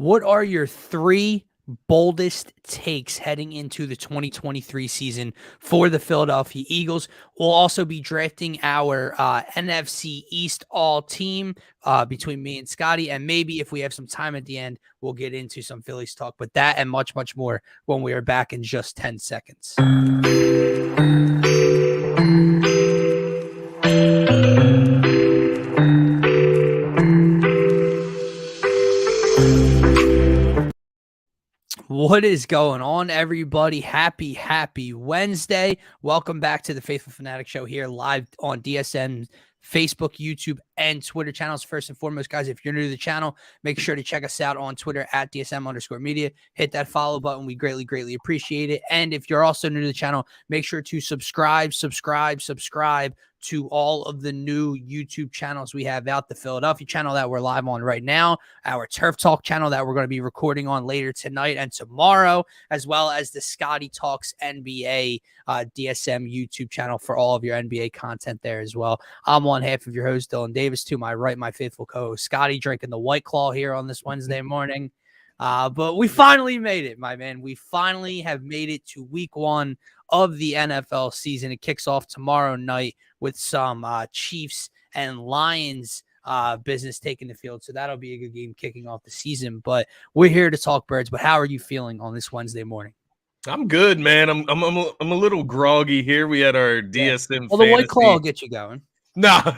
What are your three boldest takes heading into the 2023 season for the Philadelphia Eagles? We'll also be drafting our NFC East all team between me and Scotty. And maybe if we have some time at the end, we'll get into some Phillies talk. But that and much, much more when we are back in just 10 seconds. What is going on, everybody? Happy Wednesday. Welcome back to the Phaithful Phanatics show here live on DSM, Facebook, YouTube, and Twitter channels. First and foremost, guys, if you're new to the channel, make sure to check us out on Twitter at DSM_media. Hit that follow button. We greatly appreciate it. And if you're also new to the channel, make sure to subscribe to all of the new YouTube channels we have out. The Philadelphia channel that we're live on right now, our Turf Talk channel that we're going to be recording on later tonight and tomorrow, as well as the Scotty Talks NBA DSM YouTube channel for all of your NBA content there as well. I'm one half of your host, Dylan Davis. To my right, my faithful co-host, Scotty, drinking the White Claw here on this Wednesday morning. But we finally made it, my man. We finally have made it to week one of the NFL season. It kicks off tomorrow night with some Chiefs and Lions business taking the field. So that'll be a good game kicking off the season. But we're here to talk Birds. But how are you feeling on this Wednesday morning? I'm good, man. I'm a little groggy here. We had our DSM. Well, the White Claw will get you going. Nah,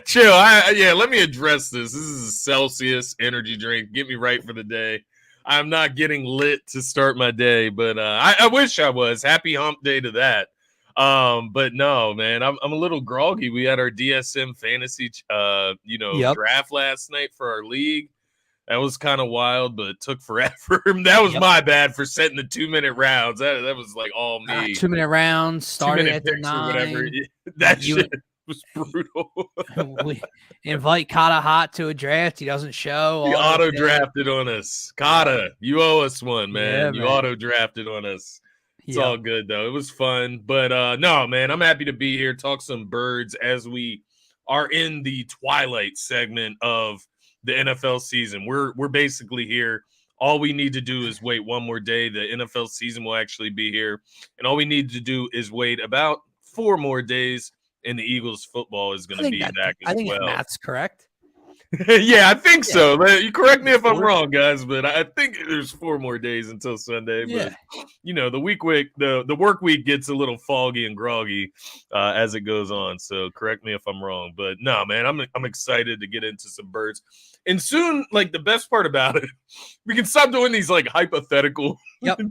chill. Let me address this. This is a Celsius energy drink. Get me right for the day. I'm not getting lit to start my day, but I wish I was. Happy hump day to that. But no, man, I'm a little groggy. We had our DSM fantasy draft last night for our league. That was kind of wild, but it took forever. That was my bad for setting the 2-minute rounds. That was like all me. 2-minute rounds, started at the 9. Whatever. That shit was brutal. We invite Kata Hot to a draft. He doesn't show. He auto-drafted on us. Kata, you owe us one, man. Yeah, you auto-drafted on us. It's all good, though. It was fun. But no, man, I'm happy to be here, talk some Birds as we are in the twilight segment of the NFL season. We're basically here. All we need to do is wait one more day. The NFL season will actually be here. And all we need to do is wait about 4 more days, and the Eagles football is going to be back as well. I think that's correct. Yeah, I think so. You correct me if I'm wrong, guys, but I think there's 4 more days until Sunday. But the work week gets a little foggy and groggy as it goes on. So correct me if I'm wrong. But no, man, I'm excited to get into some Birds. And soon, like, the best part about it, we can stop doing these like hypothetical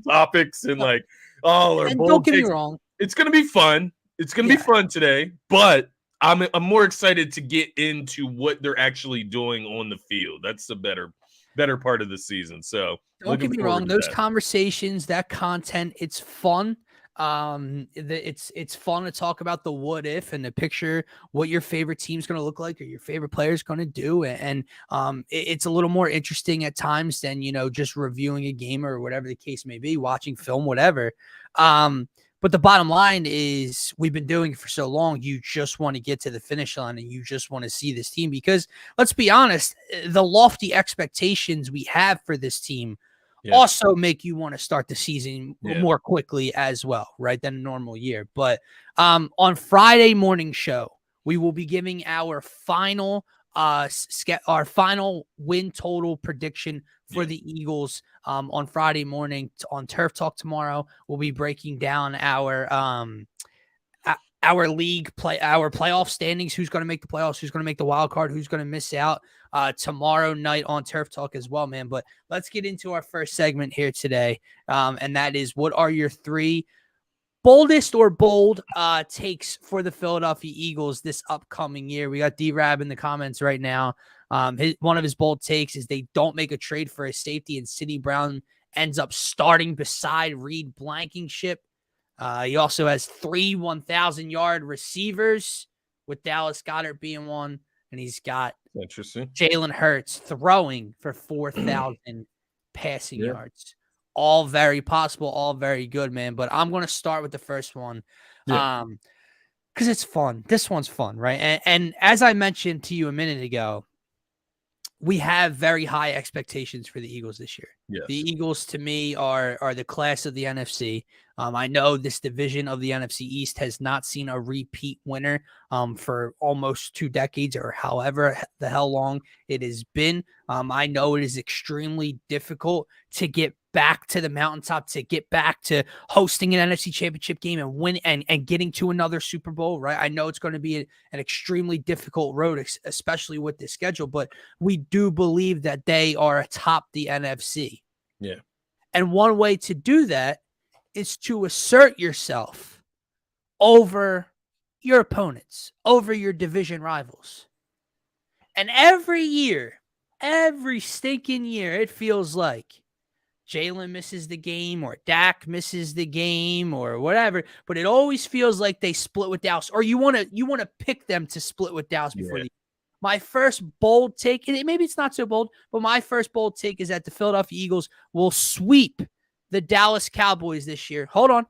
topics and like, don't get me wrong. It's gonna be fun. It's gonna be fun today, but I'm more excited to get into what they're actually doing on the field. That's the better part of the season. So don't get me wrong, those conversations, that content, it's fun. It's fun to talk about the what if and the picture, what your favorite team's going to look like or your favorite player's going to do. And it's a little more interesting at times than, just reviewing a game or whatever the case may be, watching film, whatever. But the bottom line is we've been doing it for so long. You just want to get to the finish line and you just want to see this team because let's be honest, the lofty expectations we have for this team also make you want to start the season more quickly as well, right, than a normal year. But on Friday morning show, we will be giving our final win total prediction for the Eagles on Friday morning on Turf Talk tomorrow. We'll be breaking down our league our playoff standings, who's going to make the playoffs, who's going to make the wild card, who's going to miss out tomorrow night on Turf Talk as well, man. But let's get into our first segment here today. And that is, what are your 3 boldest or bold takes for the Philadelphia Eagles this upcoming year? We got D-Rab in the comments right now. One of his bold takes is they don't make a trade for a safety and Sidney Brown ends up starting beside Reed Blankenship. He also has 3 1,000-yard receivers, with Dallas Goedert being one, and he's got Jalen Hurts throwing for 4,000 passing yards. All very possible, all very good, man. But I'm going to start with the first one because it's fun. This one's fun, right? And as I mentioned to you a minute ago, we have very high expectations for the Eagles this year. Yes. The Eagles, to me, are the class of the NFC. I know this division of the NFC East has not seen a repeat winner for almost 2 decades or however the hell long it has been. I know it is extremely difficult to get back to the mountaintop, to get back to hosting an NFC championship game and win and getting to another Super Bowl, right? I know it's going to be an extremely difficult road, especially with this schedule, but we do believe that they are atop the NFC. Yeah. And one way to do that is to assert yourself over your opponents, over your division rivals. And every year, every stinking year, it feels like Jalen misses the game or Dak misses the game or whatever, but it always feels like they split with Dallas, or you want to pick them to split with Dallas before my first bold take, and maybe it's not so bold, but my first bold take is that the Philadelphia Eagles will sweep the Dallas Cowboys this year. Hold on.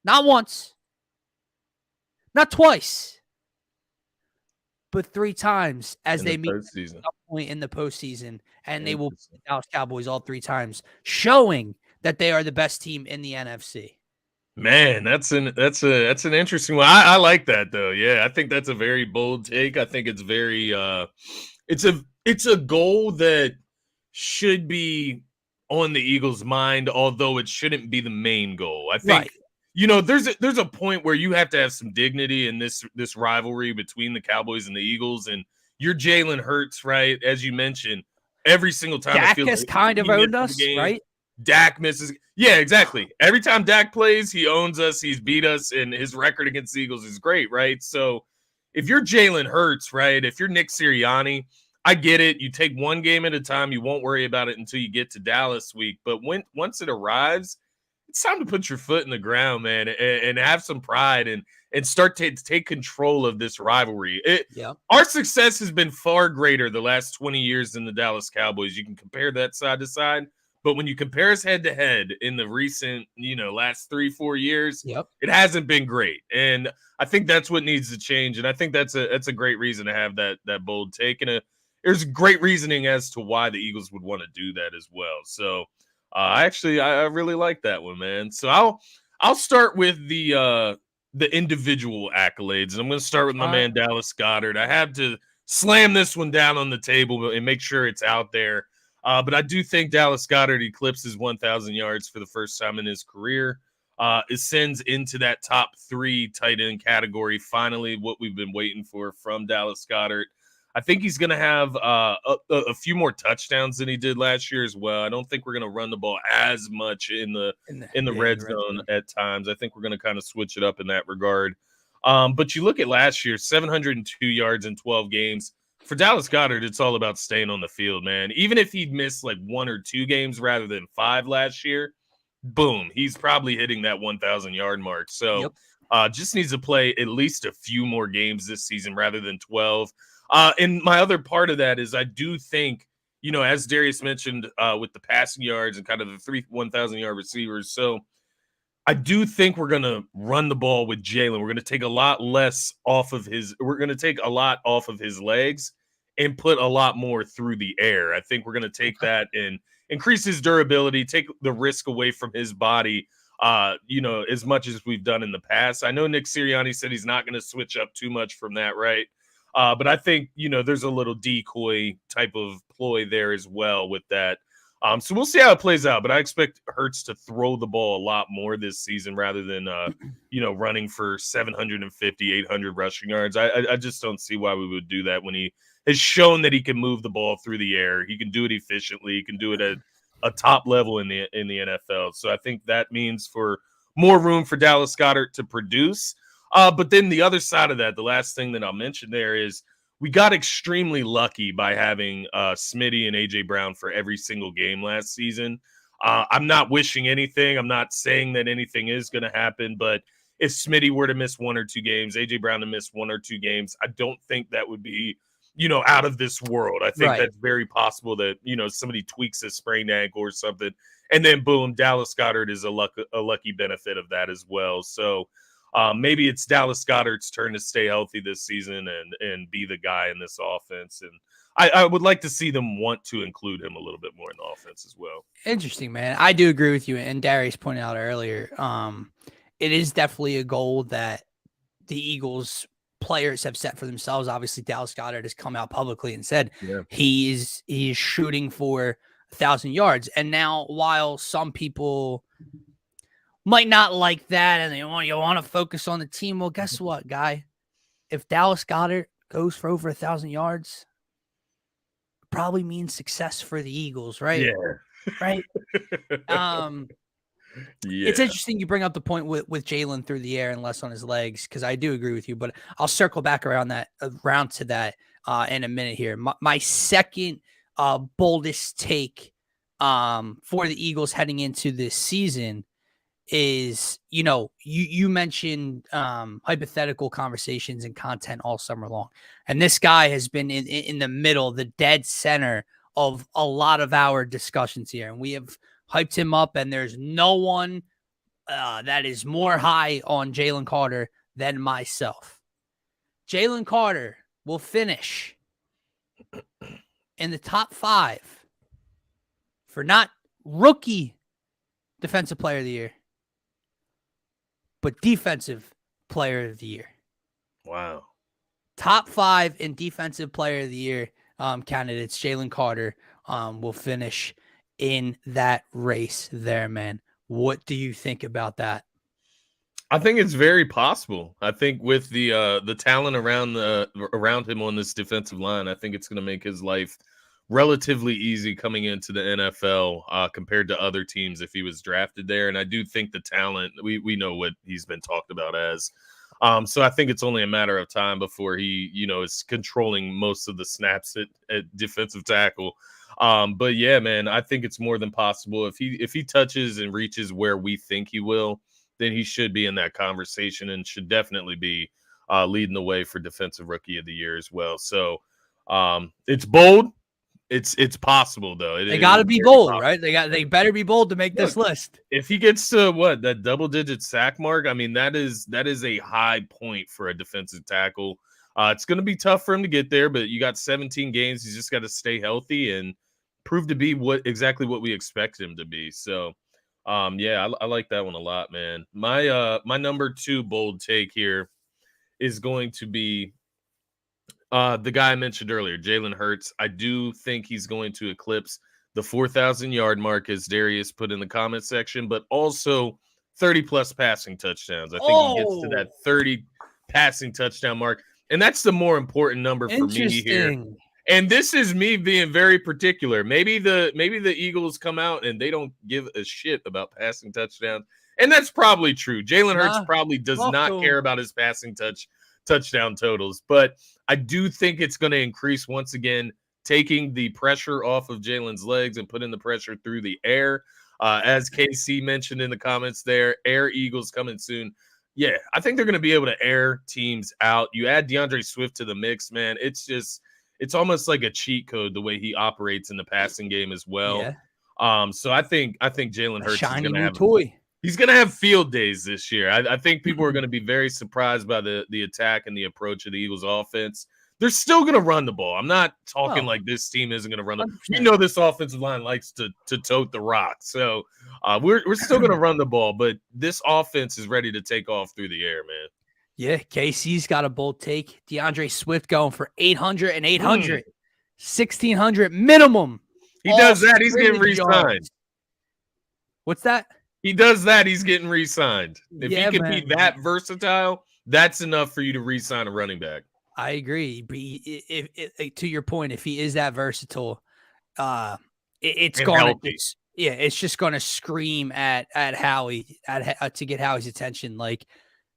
Not once. Not twice. But 3 times as they meet at some point in the postseason. And they will beat the Dallas Cowboys all 3 times, showing that they are the best team in the NFC. Man, that's an interesting one. I like that though. Yeah, I think that's a very bold take. I think it's very it's a goal that should be on the Eagles' mind, although it shouldn't be the main goal. I think there's a point where you have to have some dignity in this rivalry between the Cowboys and the Eagles, and you're Jalen Hurts, right? As you mentioned, every single time Dak has kind of owned us, right? Dak misses. Yeah, exactly. Every time Dak plays, he owns us. He's beat us, and his record against the Eagles is great, right? So if you're Jalen Hurts, right, if you're Nick Sirianni, I get it. You take one game at a time. You won't worry about it until you get to Dallas week. But once it arrives, it's time to put your foot in the ground, man, and have some pride and start to take control of this rivalry. Our success has been far greater the last 20 years than the Dallas Cowboys. You can compare that side to side. But when you compare us head to head in the recent, last 3-4 years, it hasn't been great. And I think that's what needs to change. And I think that's a great reason to have that bold take. And there's great reasoning as to why the Eagles would want to do that as well. So I really like that one, man. So I'll start with the individual accolades. And I'm going to start with my man, Dallas Goedert. I have to slam this one down on the table and make sure it's out there. But I do think Dallas Goedert eclipses 1,000 yards for the first time in his career. Ascends into that top 3 tight end category. Finally, what we've been waiting for from Dallas Goedert. I think he's going to have a few more touchdowns than he did last year as well. I don't think we're going to run the ball as much in the red zone at times. I think we're going to kind of switch it up in that regard. But you look at last year, 702 yards in 12 games. For Dallas Goedert, it's all about staying on the field, man. Even if he'd missed like 1 or 2 games rather than 5 last year, boom, he's probably hitting that 1,000-yard mark. So just needs to play at least a few more games this season rather than 12. And my other part of that is I do think, as Darius mentioned with the passing yards and kind of the 3 1,000-yard receivers. So I do think we're going to run the ball with Jalen. We're going to take a lot off of his legs and put a lot more through the air. I think we're going to take that and increase his durability, take the risk away from his body, as much as we've done in the past. I know Nick Sirianni said he's not going to switch up too much from that, right? But I think, there's a little decoy type of ploy there as well with that. So we'll see how it plays out, but I expect Hurts to throw the ball a lot more this season rather than, running for 750, 800 rushing yards. I just don't see why we would do that when he has shown that he can move the ball through the air. He can do it efficiently. He can do it at a top level in the NFL. So I think that means for more room for Dallas Goedert to produce. But then the other side of that, the last thing that I'll mention there is, we got extremely lucky by having Smitty and A.J. Brown for every single game last season. I'm not wishing anything. I'm not saying that anything is going to happen. But if Smitty were to miss 1 or 2 games, A.J. Brown to miss 1 or 2 games, I don't think that would be, out of this world. I think that's very possible that, somebody tweaks a sprained ankle or something. And then, boom, Dallas Goedert is a lucky benefit of that as well. So maybe it's Dallas Goedert's turn to stay healthy this season and be the guy in this offense. And I would like to see them want to include him a little bit more in the offense as well. Interesting, man. I do agree with you. And Darius pointed out earlier, it is definitely a goal that the Eagles players have set for themselves. Obviously, Dallas Goedert has come out publicly and said he is shooting for 1,000 yards. And now, while some people might not like that and you want to focus on the team, well, guess what, guy? If Dallas Goedert goes for over 1,000 yards, probably means success for the Eagles, right? Yeah. Right. It's interesting you bring up the point with Jalen through the air and less on his legs, because I do agree with you, but I'll circle back around to that in a minute here. My second boldest take for the Eagles heading into this season is, you mentioned hypothetical conversations and content all summer long. And this guy has been in the middle, the dead center of a lot of our discussions here. And we have hyped him up, and there's no one that is more high on Jalen Carter than myself. Jalen Carter will finish in the top 5 for not rookie defensive player of the year, but defensive player of the year. Wow. Top 5 in defensive player of the year candidates. Jalen Carter will finish in that race there, man. What do you think about that? I think it's very possible. I think with the talent around him on this defensive line, I think it's going to make his life relatively easy coming into the NFL compared to other teams if he was drafted there. And I do think the talent, we know what he's been talked about as. So I think it's only a matter of time before he, is controlling most of the snaps at defensive tackle. But yeah, man, I think it's more than possible. If he touches and reaches where we think he will, then he should be in that conversation and should definitely be leading the way for Defensive Rookie of the Year as well. So it's bold. It's possible though. They got to be bold, possible. Right? They better be bold to make this list. If he gets to that double-digit sack mark, I mean that is a high point for a defensive tackle. It's going to be tough for him to get there, but you got 17 games. He's just got to stay healthy and prove to be exactly what we expect him to be. So, I like that one a lot, man. My number 2 bold take here is going to be the guy I mentioned earlier, Jalen Hurts. I do think he's going to eclipse the 4,000-yard mark, as Darius put in the comment section, but also 30-plus passing touchdowns. I think he gets to that 30 passing touchdown mark, and that's the more important number for me here. And this is me being very particular. Maybe the Eagles come out and they don't give a shit about passing touchdowns, and that's probably true. Jalen Hurts probably does not care about his passing touchdown totals, but I do think it's going to increase once again, taking the pressure off of Jalen's legs and putting the pressure through the air. As KC mentioned in the comments there, Air Eagles coming soon. Yeah, I think they're going to be able to air teams out. You add DeAndre Swift to the mix, man. It's almost like a cheat code the way he operates in the passing game as well. Yeah. So I think Jalen Hurts is going to have toy. He's going to have field days this year. I think people are going to be very surprised by the attack and the approach of the Eagles offense. They're still going to run the ball. I'm not talking like this team isn't going to run the ball. You know this offensive line likes to tote the rock. So we're still going to run the ball, but this offense is ready to take off through the air, man. Yeah, KC's got a bold take. DeAndre Swift going for 800 and 800. 1,600 minimum. He does that, he's getting re-signed. What's that? He does that, he's getting re-signed. If he can be that versatile, that's enough for you to re-sign a running back. I agree. If to your point, if he is that versatile, it's going to it's just going to scream at Howie to get Howie's attention. Like,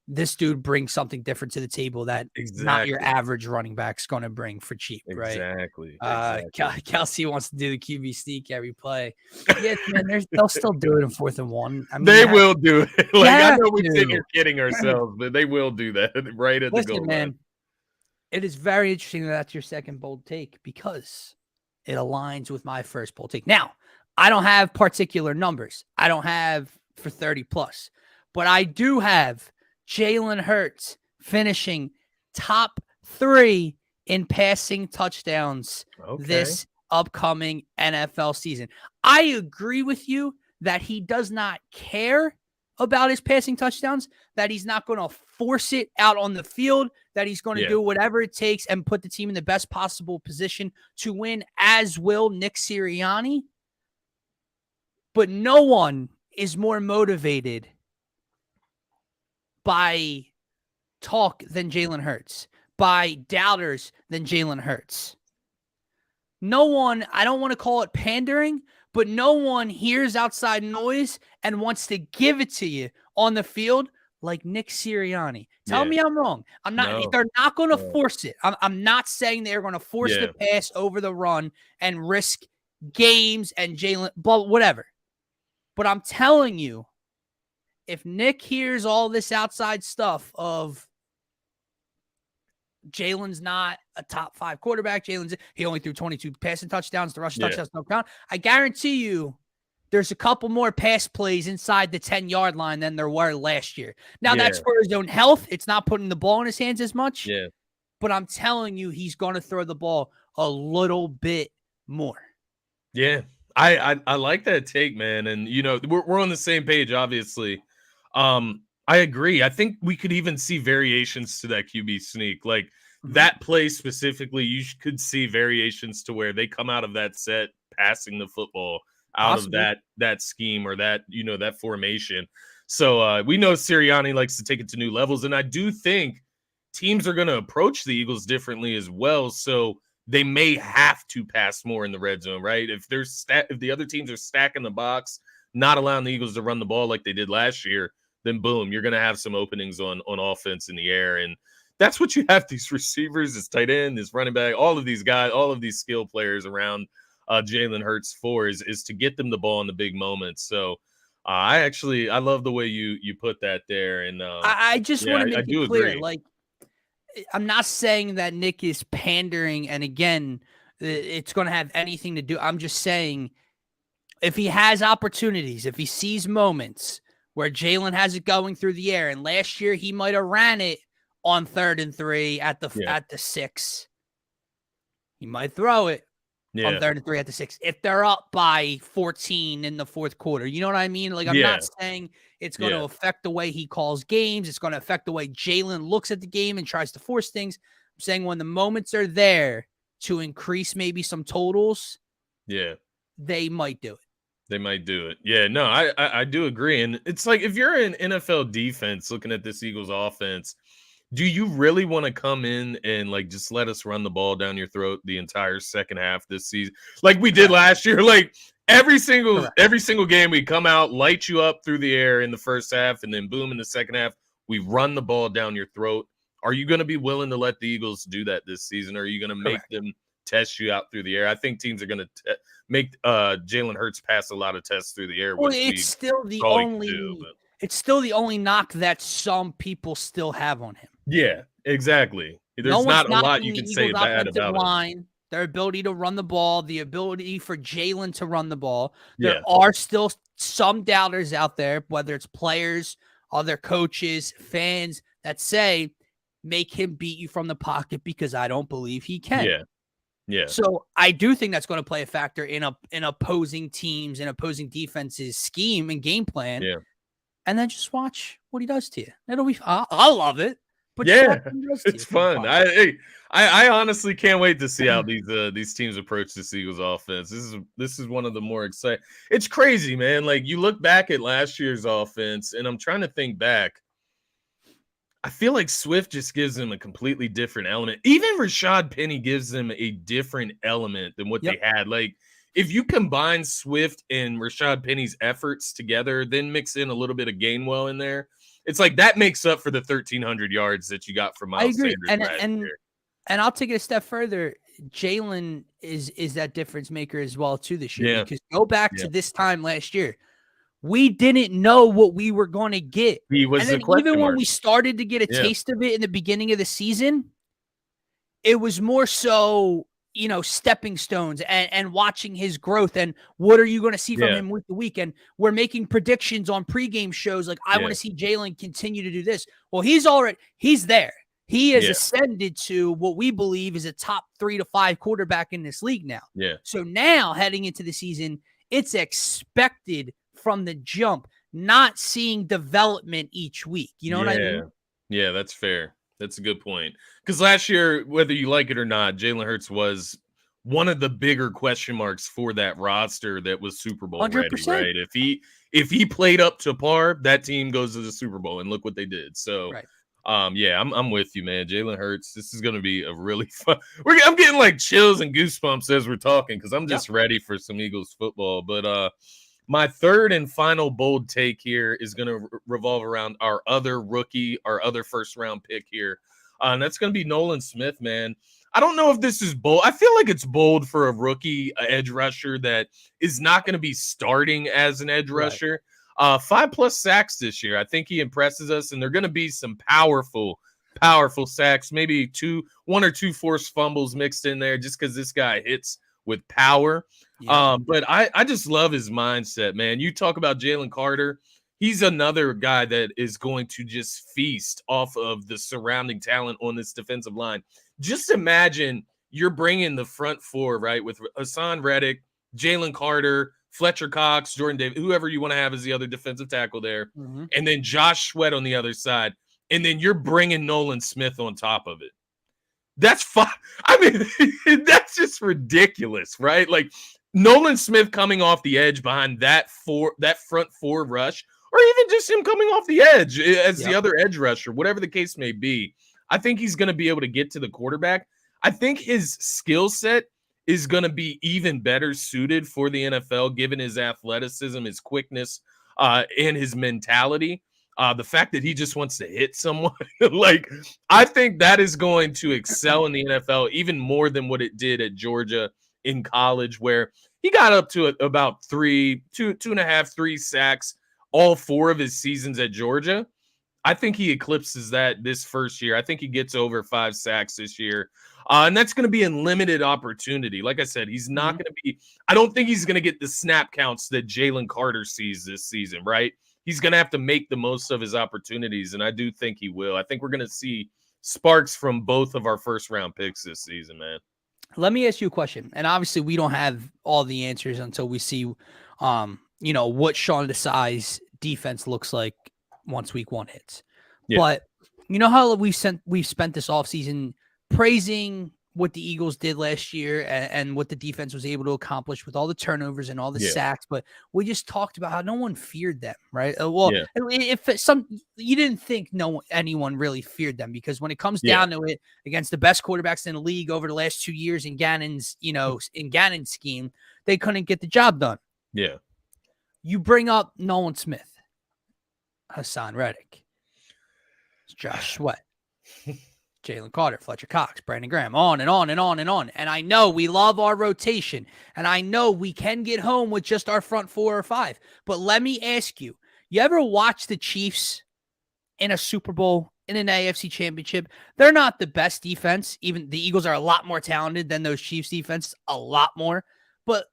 this dude brings something different to the table that not your average running back's going to bring for cheap, right? Exactly. Kelsey wants to do the QB sneak every play. Yeah, man, they'll still do it in 4th and 1. I mean, they will do it. I know we think you're kidding ourselves, but they will do that right at the goal line. Man, it is very interesting that that's your second bold take because it aligns with my first bold take. Now, I don't have particular numbers. I don't have for 30 plus, but I do have Jalen Hurts finishing top 3 in passing touchdowns this upcoming NFL season. I agree with you that he does not care about his passing touchdowns, that he's not going to force it out on the field, that he's going to do whatever it takes and put the team in the best possible position to win, as will Nick Sirianni. But no one is more motivated by talk than Jalen Hurts, by doubters than Jalen Hurts. No one, I don't want to call it pandering, but no one hears outside noise and wants to give it to you on the field like Nick Sirianni. Tell me I'm wrong. I'm not. No. They're not going to force it. I'm not saying they're going to force the pass over the run and risk games and Jalen, whatever. But I'm telling you, if Nick hears all this outside stuff of Jalen's not a top 5 quarterback, he only threw 22 passing touchdowns, the rushing touchdowns don't count, I guarantee you there's a couple more pass plays inside the 10-yard line than there were last year. Now, that's for his own health. It's not putting the ball in his hands as much. Yeah. But I'm telling you, he's going to throw the ball a little bit more. Yeah. I like that take, man. And, you know, we're on the same page, obviously. I agree. I think we could even see variations to that QB sneak. Like that play specifically, you could see variations to where they come out of that set passing the football out of that scheme or that, you know, that formation. So we know Sirianni likes to take it to new levels. And I do think teams are going to approach the Eagles differently as well. So they may have to pass more in the red zone, right? If the other teams are stacking the box, not allowing the Eagles to run the ball like they did last year, then boom, you're going to have some openings on offense in the air. And that's what you have these receivers, this tight end, this running back, all of these guys, all of these skill players around Jalen Hurts for is to get them the ball in the big moments. So I love the way you put that there. And I just want to make it clear, agree. Like, I'm not saying that Nick is pandering, and again, it's going to have anything to do. I'm just saying if he has opportunities, if he sees moments where Jalen has it going through the air, and last year he might have ran it on 3rd and 3 at the 6. He might throw it on 3rd and 3 at the 6 if they're up by 14 in the 4th quarter. You know what I mean? Like, I'm not saying it's going to affect the way he calls games. It's going to affect the way Jalen looks at the game and tries to force things. I'm saying when the moments are there to increase maybe some totals, they might do it. They might do it. Yeah, no, I do agree. And it's like, if you're an NFL defense looking at this Eagles offense, do you really want to come in and like just let us run the ball down your throat the entire second half this season, like we did last year? Like every single game, we come out, light you up through the air in the first half, and then boom, in the second half, we run the ball down your throat. Are you going to be willing to let the Eagles do that this season? Or are you going to make them test you out through the air? I think teams are going to make Jalen Hurts pass a lot of tests through the air. Well, it's still the only knock that some people still have on him. Yeah, exactly. There's not a lot you can say bad about it. Their ability to run the ball, the ability for Jalen to run the ball. There are still some doubters out there, whether it's players, other coaches, fans, that say, make him beat you from the pocket because I don't believe he can. Yeah. So I do think that's going to play a factor in opposing teams and opposing defenses' scheme and game plan. Yeah. And then just watch what he does to you. It'll be. I'll love it. But it's fun. I honestly can't wait to see how these teams approach the Eagles offense. This is one of the more exciting. It's crazy, man. Like, you look back at last year's offense, and I'm trying to think back. I feel like Swift just gives them a completely different element. Even Rashad Penny gives them a different element than what they had. Like, if you combine Swift and Rashad Penny's efforts together, then mix in a little bit of Gainwell in there, it's like that makes up for the 1,300 yards that you got from Miles Sanders last year. And I'll take it a step further. Jalen is that difference maker as well too this year. Because go back to this time last year, we didn't know what we were going to get. He was even when we started to get a taste of it in the beginning of the season, it was more so, stepping stones and watching his growth. And what are you going to see from Yeah. him week to week? And we're making predictions on pregame shows. Like, I want Yeah. to see Jalen continue to do this. Well, he's there. He has ascended to what we believe is a top 3 to 5 quarterback in this league now. Yeah. So now heading into the season, it's expected from the jump, not seeing development each week. You know what I mean? Yeah, that's fair. That's a good point. Because last year, whether you like it or not, Jalen Hurts was one of the bigger question marks for that roster that was Super Bowl 100%. ready, right? If he played up to par, that team goes to the Super Bowl, and look what they did. So, right. I'm with you, man. Jalen Hurts, this is going to be a really fun. I'm getting like chills and goosebumps as we're talking because I'm just ready for some Eagles football. But my third and final bold take here is going to revolve around our other rookie, our other first-round pick here. And that's going to be Nolan Smith, man. I don't know if this is bold. I feel like it's bold for a rookie edge rusher that is not going to be starting as an edge rusher. 5+ sacks this year. I think he impresses us, and they're going to be some powerful sacks, maybe 1 or 2 forced fumbles mixed in there just because this guy hits with power. Yeah. But I just love his mindset, man. You talk about Jalen Carter. He's another guy that is going to just feast off of the surrounding talent on this defensive line. Just imagine you're bringing the front 4, right, with Hassan Reddick, Jalen Carter, Fletcher Cox, Jordan Davis, whoever you want to have as the other defensive tackle there, and then Josh Sweat on the other side, and then you're bringing Nolan Smith on top of it. That's fine. I mean, that's just ridiculous, right? Like Nolan Smith coming off the edge behind that front 4 rush, or even just him coming off the edge as the other edge rusher, whatever the case may be. I think he's going to be able to get to the quarterback. I think his skill set is going to be even better suited for the NFL, given his athleticism, his quickness, and his mentality. The fact that he just wants to hit someone, like I think that is going to excel in the NFL even more than what it did at Georgia in college, where he got up to about 2.5, 3 sacks all 4 of his seasons at Georgia. I think he eclipses that this first year. I think he gets over 5 sacks this year. And that's going to be a limited opportunity. Like I said, he's not going to be – I don't think he's going to get the snap counts that Jalen Carter sees this season, right? He's going to have to make the most of his opportunities, and I do think he will. I think we're going to see sparks from both of our first-round picks this season, man. Let me ask you a question. And obviously, we don't have all the answers until we see what Sean Desai's defense looks like once week 1 hits. Yeah. But you know how we've spent this offseason praising what the Eagles did last year and what the defense was able to accomplish with all the turnovers and all the sacks. But we just talked about how no one feared them, right? If you didn't think anyone really feared them, because when it comes down to it, against the best quarterbacks in the league over the last 2 years in Gannon's scheme, they couldn't get the job done. Yeah. You bring up Nolan Smith, Hassan Reddick, Josh Sweat, Jalen Carter, Fletcher Cox, Brandon Graham, on and on and on and on. And I know we love our rotation, and I know we can get home with just our front 4 or 5. But let me ask you, you ever watch the Chiefs in a Super Bowl, in an AFC championship? They're not the best defense. Even the Eagles are a lot more talented than those Chiefs defense, a lot more. But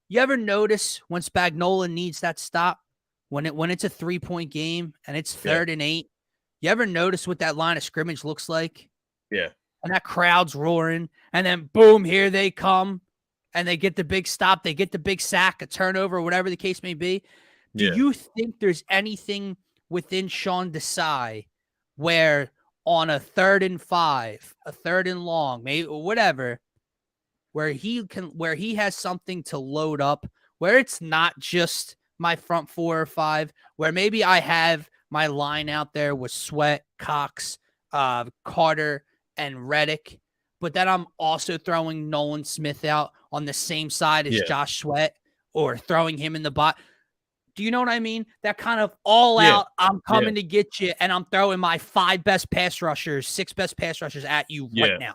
you ever notice when Spagnuolo needs that stop, when it's a 3-point game and it's 3rd and 8, you ever notice what that line of scrimmage looks like? Yeah. And that crowd's roaring, and then boom, here they come, and they get the big stop, they get the big sack, a turnover, whatever the case may be. Do you think there's anything within Sean Desai where on a 3rd and 5, a 3rd and long, maybe whatever, where he has something to load up, where it's not just my front 4 or 5, where maybe I have my line out there with Sweat, Cox, Carter, and Reddick, but then I'm also throwing Nolan Smith out on the same side as Josh Sweat, or throwing him in the bot. Do you know what I mean? That kind of all out, I'm coming to get you, and I'm throwing my 5 best pass rushers, 6 best pass rushers at you right now.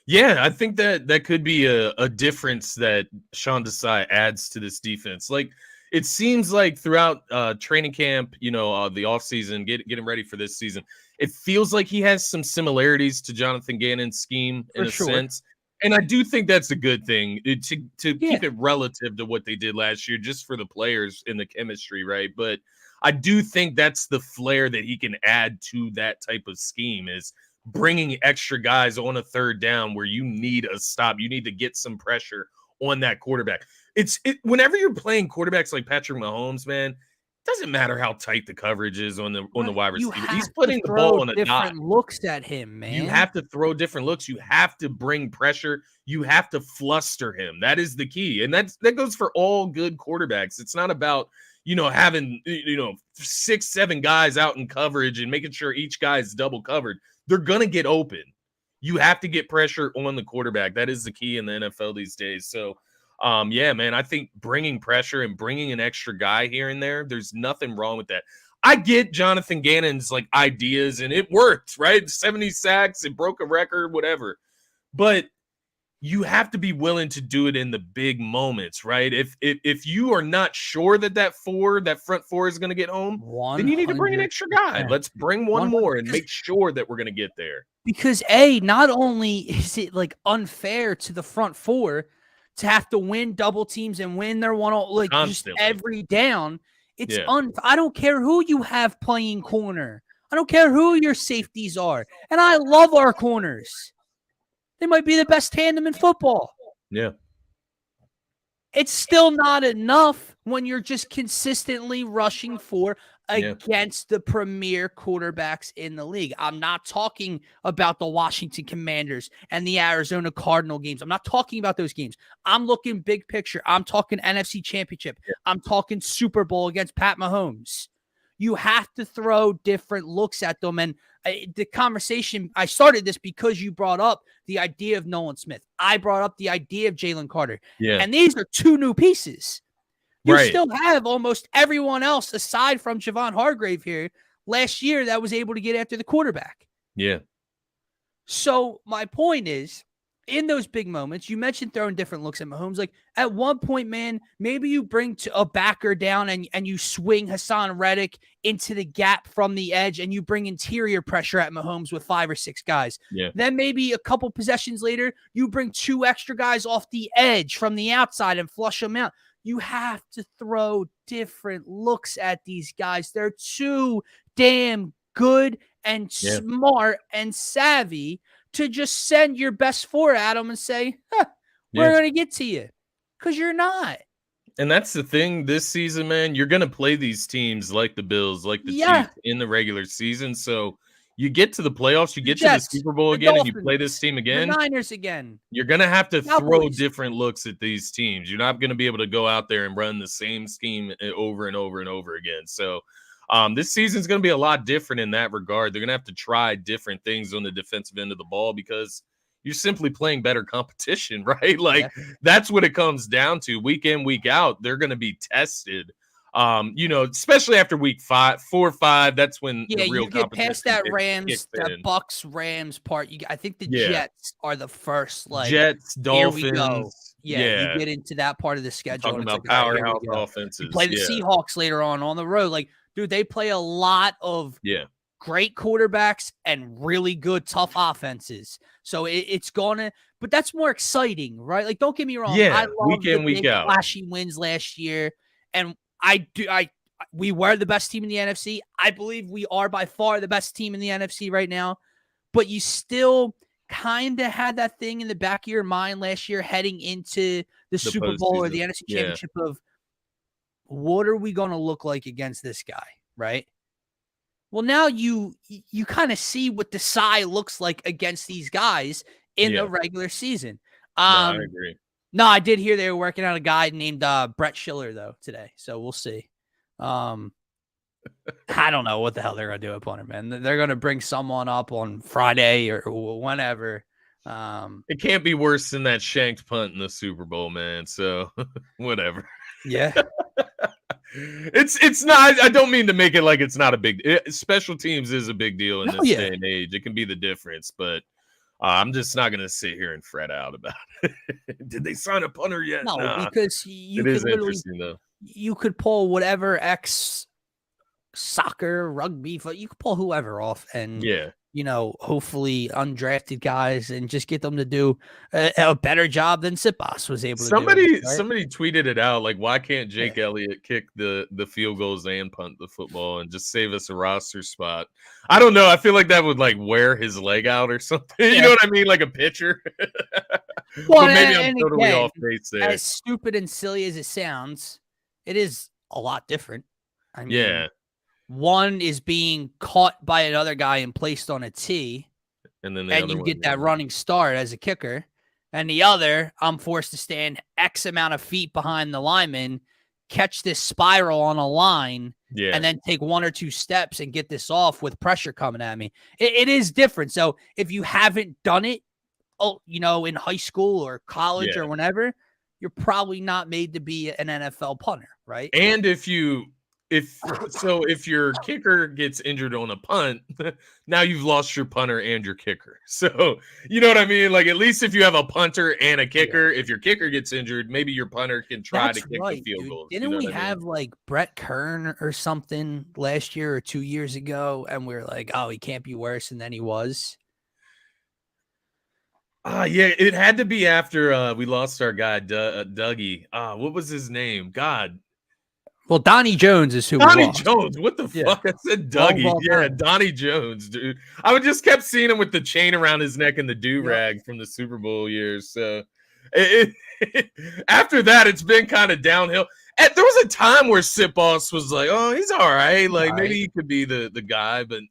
Yeah, I think that could be a difference that Sean Desai adds to this defense. Like, it seems like throughout training camp, the offseason, getting ready for this season, it feels like he has some similarities to Jonathan Gannon's scheme in For a sure. sense. And I do think that's a good thing to Yeah. keep it relative to what they did last year, just for the players in the chemistry, right? But I do think that's the flair that he can add to that type of scheme, is bringing extra guys on a third down where you need a stop. You need to get some pressure on that quarterback. Whenever you're playing quarterbacks like Patrick Mahomes, man, it doesn't matter how tight the coverage is on the Right. wide You receiver. have He's to putting the throw ball on a dot. different looks at him, You man. have to throw different looks. You have to bring pressure. You have to fluster him. That is the key. And that goes for all good quarterbacks. It's not about, having, 6, 7 guys out in coverage and making sure each guy is double covered. They're going to get open. You have to get pressure on the quarterback. That is the key in the NFL these days. So, yeah, man, I think bringing pressure and bringing an extra guy here and there, there's nothing wrong with that. I get Jonathan Gannon's ideas, and it worked, right? 70 sacks, it broke a record, whatever. But you have to be willing to do it in the big moments, right? If you are not sure that front four is going to get home, then you need to bring an extra guy. Let's bring one more and make sure that we're going to get there. Because not only is it unfair to the front four to have to win double teams and win their one just every down. It's I don't care who you have playing corner. I don't care who your safeties are. And I love our corners. They might be the best tandem in football. Yeah. It's still not enough when you're just consistently rushing for against the premier quarterbacks in the league. I'm not talking about the Washington Commanders and the Arizona Cardinal games. I'm not talking about those games. I'm looking big picture. I'm talking NFC Championship. I'm talking Super Bowl against Pat Mahomes. You have to throw different looks at them. And the conversation, I started this because you brought up the idea of Nolan Smith. I brought up the idea of Jalen Carter. Yeah. And these are 2 new pieces. You still have almost everyone else aside from Javon Hargrave here last year that was able to get after the quarterback. Yeah. So my point is, in those big moments, you mentioned throwing different looks at Mahomes. At one point, man, maybe you bring a backer down and you swing Hassan Reddick into the gap from the edge and you bring interior pressure at Mahomes with 5 or 6 guys. Yeah. Then maybe a couple possessions later, you bring 2 extra guys off the edge from the outside and flush them out. You have to throw different looks at these guys. They're too damn good and smart and savvy to just send your best 4 at them and say, we're going to get to you. Because you're not. And that's the thing this season, man. You're going to play these teams like the Bills, like the Chiefs in the regular season. So you get to the playoffs, you get to the Super Bowl again, and you play this team again. The Niners again. You're going to have to throw different looks at these teams. You're not going to be able to go out there and run the same scheme over and over and over again. So this season's going to be a lot different in that regard. They're going to have to try different things on the defensive end of the ball because you're simply playing better competition, right? That's what it comes down to. Week in, week out, they're going to be tested. Especially after week 4 or 5, that's when the real you get past that Bucks Rams part. I think the Jets are the first. Jets, Dolphins. Here we go. You get into that part of the schedule. Talking about powerhouse offenses. You play the Seahawks later on the road. Dude, they play a lot of great quarterbacks and really good, tough offenses. So it's gonna, but that's more exciting, right? Don't get me wrong. I love week in, week out, flashy wins last year, and we were the best team in the NFC. I believe we are by far the best team in the NFC right now. But you still kind of had that thing in the back of your mind last year, heading into the Super Bowl or the NFC Championship of what are we going to look like against this guy, right? Well, now you kind of see what the Desai looks like against these guys in the regular season. I agree. No, I did hear they were working on a guy named Brett Schiller, though, today. So we'll see. I don't know what the hell they're going to do upon him, man. They're going to bring someone up on Friday or whenever. It can't be worse than that shanked punt in the Super Bowl, man. So whatever. Yeah. It's not. I don't mean to make it like it's not a big. Special teams is a big deal in this day and age. It can be the difference, but I'm just not going to sit here and fret out about it. Did they sign a punter yet? No, because you it is interesting though. you could pull whatever soccer, rugby, you could pull whoever off and, Yeah. hopefully undrafted guys and just get them to do a better job than Sipos was able to do. Right? Somebody tweeted it out, like, why can't Jake Elliott kick the field goals and punt the football and just save us a roster spot? I don't know. I feel like that would like wear his leg out or something. You know what I mean? Like a pitcher. Well, But maybe I'm and totally again, off base there. as stupid and silly as it sounds, it is a lot different. I mean, Yeah. one is being caught by another guy and placed on a tee, And then and you get that running start as a kicker. And the other, I'm forced to stand X amount of feet behind the lineman, catch this spiral on a line, and then take one or two steps and get this off with pressure coming at me. It is different. So if you haven't done it, in high school or college or whenever, you're probably not made to be an NFL punter, right? And if your kicker gets injured on a punt, now you've lost your punter and your kicker. So, you know what I mean? Like, at least if you have a punter and a kicker, if your kicker gets injured, maybe your punter can try to kick the field goal. Didn't we have like Brett Kern or something last year or 2 years ago? And we were like, oh, he can't be worse. And then he was. Yeah, it had to be after we lost our guy, Dougie. What was his name? God. Well, Donnie Jones is who Donnie Jones. What the fuck? I said Dougie. Well, Donnie Jones, dude. I would just kept seeing him with the chain around his neck and the do-rag from the Super Bowl years. So after that, it's been kind of downhill. And there was a time where Sip Boss was like, oh, he's all right. Like, maybe he could be the guy, but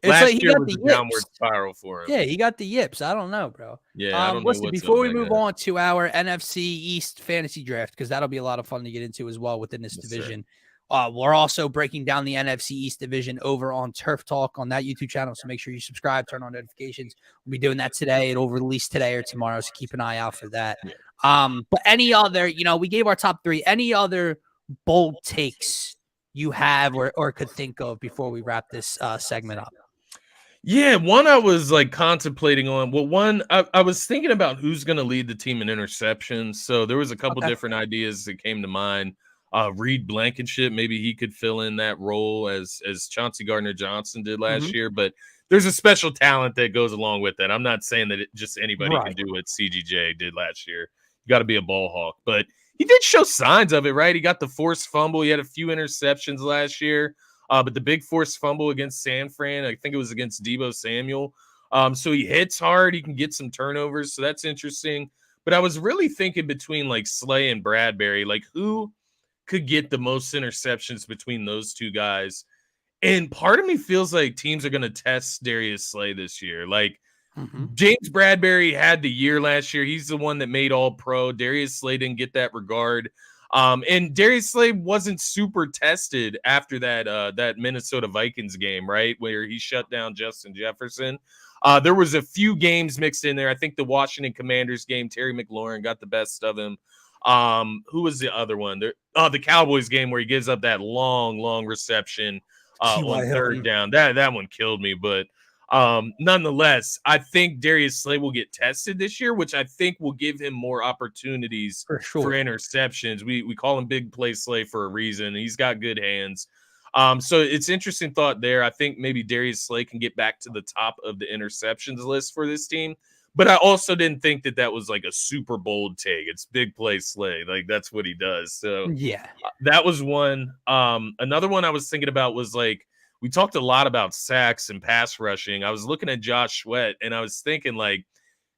last year was a downward spiral for him. Yeah, he got the yips. I don't know, bro. Yeah, I don't know. Listen, before we move on to our NFC East fantasy draft, because that'll be a lot of fun to get into as well within this division. We're also breaking down the NFC East division over on Turf Talk on that YouTube channel. So make sure you subscribe, turn on notifications. We'll be doing that today. It'll release today or tomorrow. So keep an eye out for that. But any other, we gave our top three. Any other bold takes you have or could think of before we wrap this segment up? Yeah, one I was like contemplating on. Well, one I was thinking about who's going to lead the team in interceptions. So there was a couple different ideas that came to mind. Reed Blankenship, maybe he could fill in that role as Chauncey Gardner-Johnson did last year. But there's a special talent that goes along with that. I'm not saying that just anybody can do what CGJ did last year. You got to be a ball hawk. But he did show signs of it, right? He got the forced fumble. He had a few interceptions last year. But the big forced fumble against San Fran, I think it was against Deebo Samuel. So he hits hard. He can get some turnovers. So that's interesting. But I was really thinking between like Slay and Bradbury, like who could get the most interceptions between those two guys. And part of me feels like teams are going to test Darius Slay this year. Like James Bradbury had the year last year. He's the one that made all pro. Darius Slay didn't get that regard. And Darius Slay wasn't super tested after that Minnesota Vikings game, right, where he shut down Justin Jefferson. There was a few games mixed in there. I think the Washington Commanders game, Terry McLaurin got the best of him. Who was the other one? The Cowboys game where he gives up that long reception on third down. That one killed me, but nonetheless, I think Darius Slay will get tested this year, which I think will give him more opportunities for interceptions. We call him Big Play Slay for a reason. He's got good hands. So it's interesting thought there. I think maybe Darius Slay can get back to the top of the interceptions list for this team. But I also didn't think that was like a super bold take. It's Big Play Slay. Like that's what he does. So that was one. Another one I was thinking about was like, we talked a lot about sacks and pass rushing. I was looking at Josh Sweat and I was thinking like,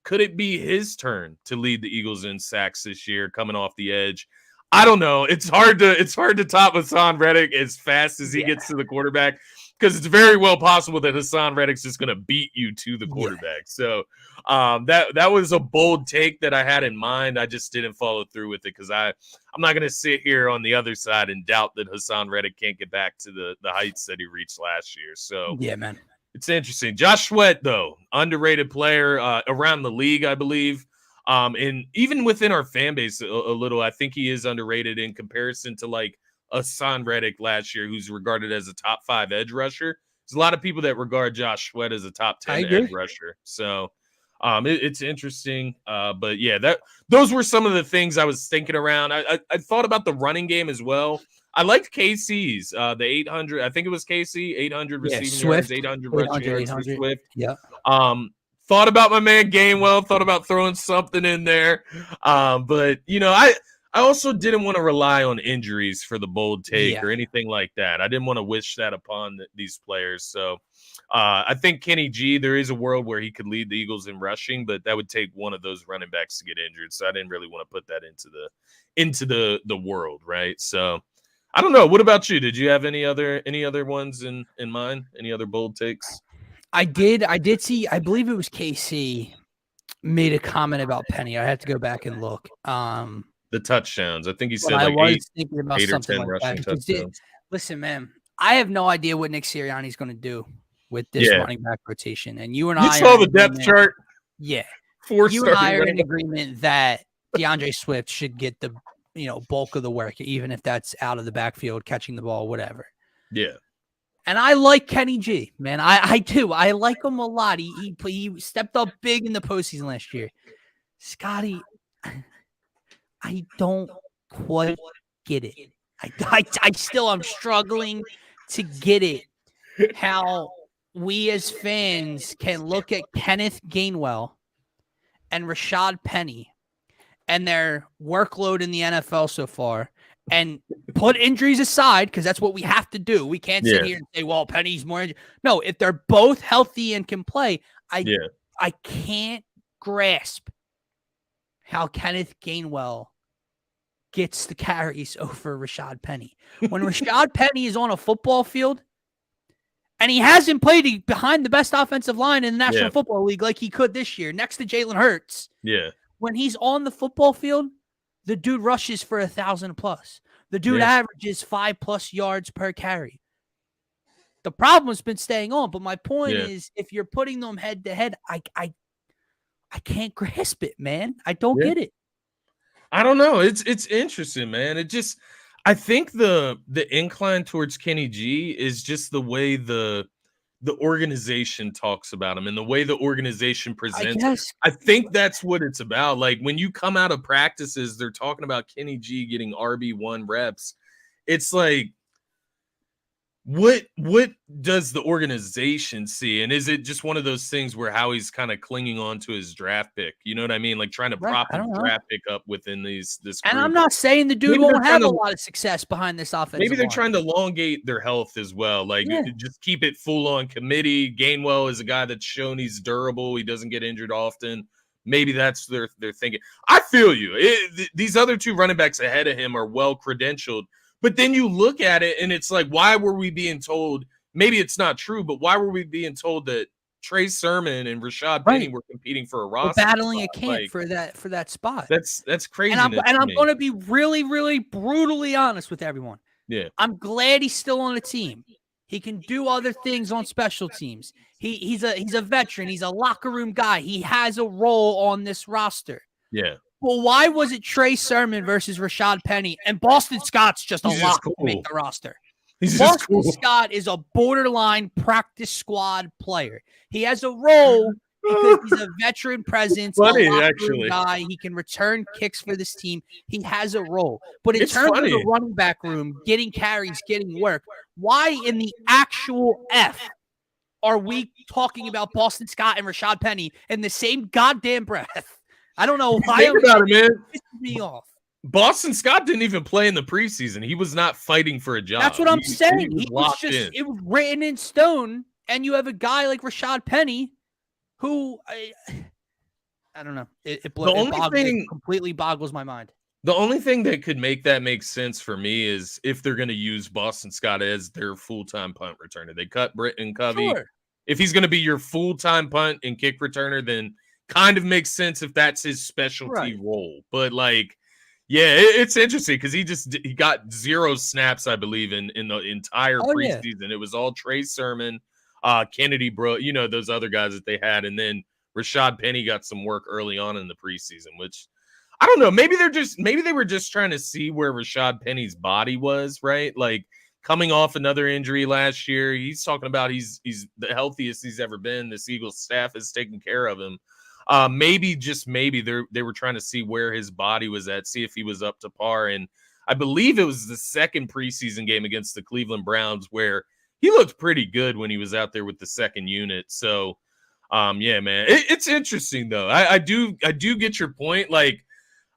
could it be his turn to lead the Eagles in sacks this year coming off the edge? I don't know. It's hard to top Hassan Reddick as fast as he gets to the quarterback, because it's very well possible that Hassan Reddick's just going to beat you to the quarterback. So that was a bold take that I had in mind. I just didn't follow through with it because I'm not going to sit here on the other side and doubt that Hassan Reddick can't get back to the heights that he reached last year. So yeah, man, it's interesting. Josh Sweat, though, underrated player around the league, I believe. And even within our fan base a little, I think he is underrated in comparison to like Hassan Reddick last year, who's regarded as a top 5 edge rusher. There's a lot of people that regard Josh Sweat as a top 10 edge rusher. So It's interesting. But yeah, those were some of the things I was thinking around. I thought about the running game as well. I liked KC's the 800. I think it was KC 800 receiving yards, 800 rushing yards for Swift. Yeah. Thought about my man Gainwell. Thought about throwing something in there. But I also didn't want to rely on injuries for the bold take or anything like that. I didn't want to wish that upon these players. So I think Kenny G, there is a world where he could lead the Eagles in rushing, but that would take one of those running backs to get injured. So I didn't really want to put that into the world, right? So I don't know. What about you? Did you have any other ones in mind? Any other bold takes? I did see, I believe it was KC made a comment about Penny. I have to go back and look. The touchdowns. I think he said I like was thinking about 8 or 10 something like rushing that. touchdowns. Listen, man, I have no idea what Nick Sirianni's going to do with this running back rotation. And you and I saw the depth chart. Yeah. 4 you and I are in agreement that DeAndre Swift should get the bulk of the work, even if that's out of the backfield, catching the ball, whatever. Yeah. And I like Kenny G, man. I do. I like him a lot. He stepped up big in the postseason last year. Scotty, I don't quite get it. I still am struggling to get it. How we as fans can look at Kenneth Gainwell and Rashad Penny and their workload in the NFL so far and put injuries aside, because that's what we have to do. We can't sit here and say, well, Penny's more injured. No, if they're both healthy and can play, I can't grasp how Kenneth Gainwell gets the carries over Rashad Penny. When Rashad Penny is on a football field, and he hasn't played behind the best offensive line in the National Football League like he could this year, next to Jalen Hurts. Yeah. When he's on the football field, the dude rushes for 1,000 plus. The dude averages 5+ yards per carry. The problem has been staying on, but my point is, if you're putting them head to head, I can't grasp it, man. I don't get it. I don't know. It's interesting, man. I think the incline towards Kenny G is just the way the organization talks about him and the way the organization presents. I think that's what it's about. Like when you come out of practices, they're talking about Kenny G getting RB1 reps. It's like, what does the organization see? And is it just one of those things where Howie's kind of clinging on to his draft pick? You know what I mean? Like trying to prop a draft pick up within this group. And I'm not saying the dude won't have a lot of success behind this offense. Maybe they're trying to elongate their health as well. Like just keep it full on committee. Gainwell is a guy that's shown he's durable. He doesn't get injured often. Maybe that's their thinking. I feel you. These other two running backs ahead of him are well credentialed. But then you look at it and it's like, why were we being told, maybe it's not true, but why were we being told that Trey Sermon and Rashad Penny were competing for a roster? We're battling a camp for that spot. That's crazy. And I'm going to be really, really brutally honest with everyone. Yeah. I'm glad he's still on the team. He can do other things on special teams. He's a veteran. He's a locker room guy. He has a role on this roster. Yeah. Well, why was it Trey Sermon versus Rashad Penny? And Boston Scott's just a lock to make the roster. Boston Scott is a borderline practice squad player. He has a role because he's a veteran presence, funny, a locker actually. room guy. He can return kicks for this team. He has a role. But in terms of the running back room, getting carries, getting work, why in the actual F are we talking about Boston Scott and Rashad Penny in the same goddamn breath? I don't know why. Think about it, man. Me off. Boston Scott didn't even play in the preseason. He was not fighting for a job. That's what I'm saying. He was just in. It was written in stone. And you have a guy like Rashad Penny who I don't know. It completely boggles my mind. The only thing that could make that make sense for me is if they're going to use Boston Scott as their full-time punt returner. They cut Britton Covey. Sure. If he's going to be your full-time punt and kick returner, then kind of makes sense if that's his specialty role. But like, yeah, it's interesting because he got 0 snaps, I believe, in the entire preseason. Yeah. It was all Trey Sermon, Kennedy Brooks, those other guys that they had, and then Rashad Penny got some work early on in the preseason, which I don't know. Maybe they were just trying to see where Rashad Penny's body was, right? Like coming off another injury last year. He's talking about he's the healthiest he's ever been. This Eagles staff is taking care of him. Maybe, just maybe, they were trying to see where his body was at, see if he was up to par. And I believe it was the second preseason game against the Cleveland Browns where he looked pretty good when he was out there with the second unit. So, yeah, man, it's interesting though. I do get your point. Like,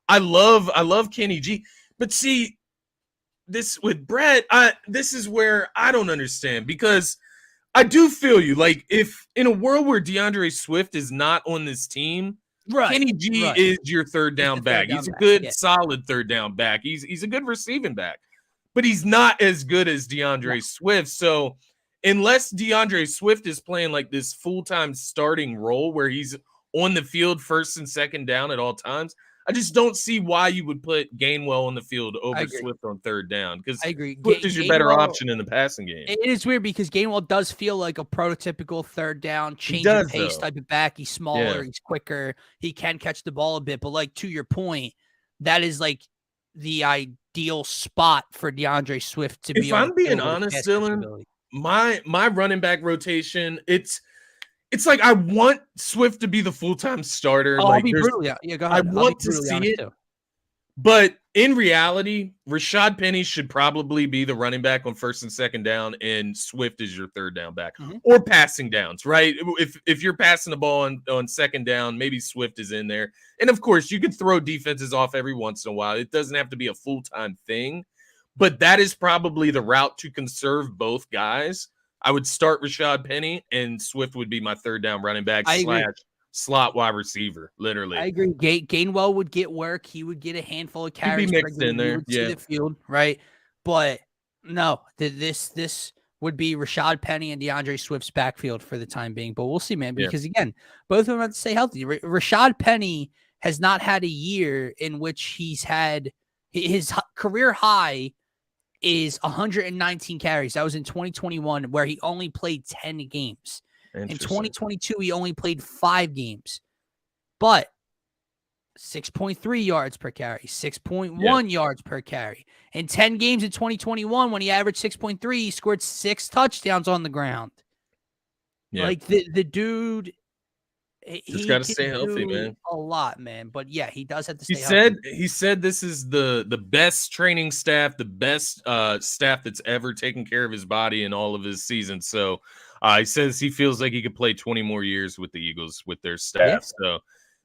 I love Kenny G, but see, this with Brett, this is where I don't understand, because I do feel you. Like, if in a world where DeAndre Swift is not on this team, Right, Kenny G is your third down back. He's a good, solid third down back. He's a good receiving back, but he's not as good as DeAndre Swift. So unless DeAndre Swift is playing like this full-time starting role where he's on the field first and second down at all times, I just don't see why you would put Gainwell on the field over Swift on third down, because I agree. Swift is your better option in the passing game. It is weird because Gainwell does feel like a prototypical third down, change of pace type of back. He's smaller, he's quicker, he can catch the ball a bit. But like, to your point, that is like the ideal spot for DeAndre Swift to be. If I'm being honest, Dylan, my running back rotation, it's like I want Swift to be the full-time starter. I'll be brutally, go ahead. I want to see it, too. But in reality, Rashad Penny should probably be the running back on first and second down, and Swift is your third down back, or passing downs, right? If you're passing the ball on second down, maybe Swift is in there. And of course, you can throw defenses off every once in a while. It doesn't have to be a full-time thing, but that is probably the route to conserve both guys. I would start Rashad Penny, and Swift would be my third down running back / slot wide receiver, literally. I agree. Gainwell would get work. He would get a handful of carries. He'd be mixed in there. See the field, right? But no, this would be Rashad Penny and DeAndre Swift's backfield for the time being. But we'll see, man, because again, both of them have to stay healthy. Rashad Penny has not had a year in which he's had his career high is 119 carries. That was in 2021, where he only played 10 games. In 2022, he only played 5 games. But 6.3 yards per carry, 6.1 yards per carry. In 10 games in 2021, when he averaged 6.3, he scored 6 touchdowns on the ground. Yeah. Like, the dude, he's got to stay healthy, man. A lot, man. But yeah, he does have to stay healthy. He said this is the best training staff, the best staff that's ever taken care of his body in all of his seasons. So he says he feels like he could play 20 more years with the Eagles with their staff. So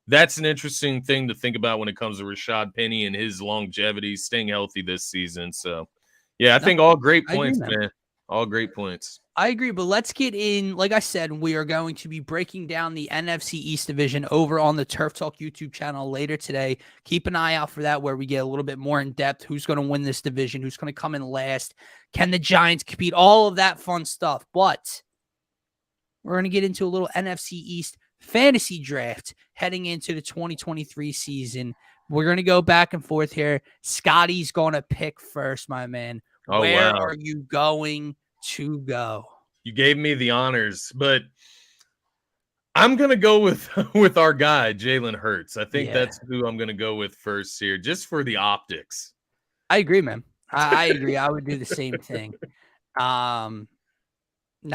that's an interesting thing to think about when it comes to Rashad Penny and his longevity, staying healthy this season. So yeah, I think all great points, man. All great points. I agree, but let's get in. Like I said, we are going to be breaking down the NFC East division over on the Turf Talk YouTube channel later today. Keep an eye out for that, where we get a little bit more in depth. Who's going to win this division? Who's going to come in last? Can the Giants compete? All of that fun stuff. But we're going to get into a little NFC East fantasy draft heading into the 2023 season. We're going to go back and forth here. Scotty's going to pick first, my man. Oh, where are you going to go? You gave me the honors, but I'm going to go with our guy, Jalen Hurts. I think that's who I'm going to go with first here, just for the optics. I agree, man. I agree. I would do the same thing. Now,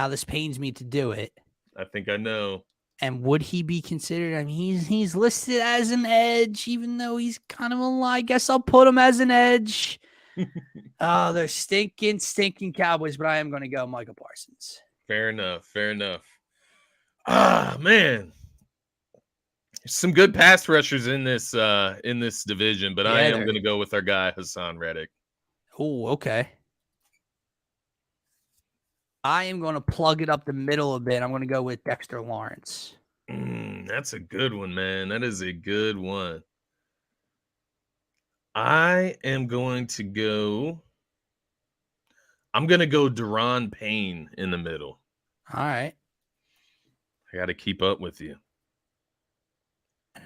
this pains me to do it. I think I know. And would he be considered? I mean, he's listed as an edge, even though he's kind of a lie. I guess I'll put him as an edge. Oh, they're stinking Cowboys, but I am going to go Michael Parsons. Fair enough. Ah, man. Some good pass rushers in this division, but I am going to go with our guy, Hassan Reddick. Oh, okay. I am going to plug it up the middle a bit. I'm going to go with Dexter Lawrence. That's a good one, man. That is a good one. I'm going to go Daron Payne in the middle. All right. I got to keep up with you.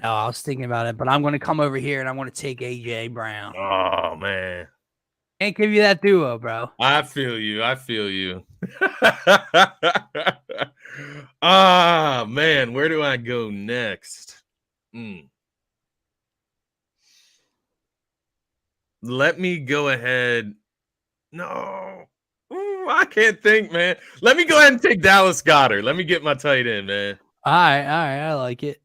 Oh, I was thinking about it, but I'm going to come over here and I'm going to take A.J. Brown. Oh, man. Can't give you that duo, bro. I feel you. Ah, man. Where do I go next? Let me go ahead. No. I can't think, man. Let me go ahead and take Dallas Goedert. Let me get my tight end, man. All right. I like it.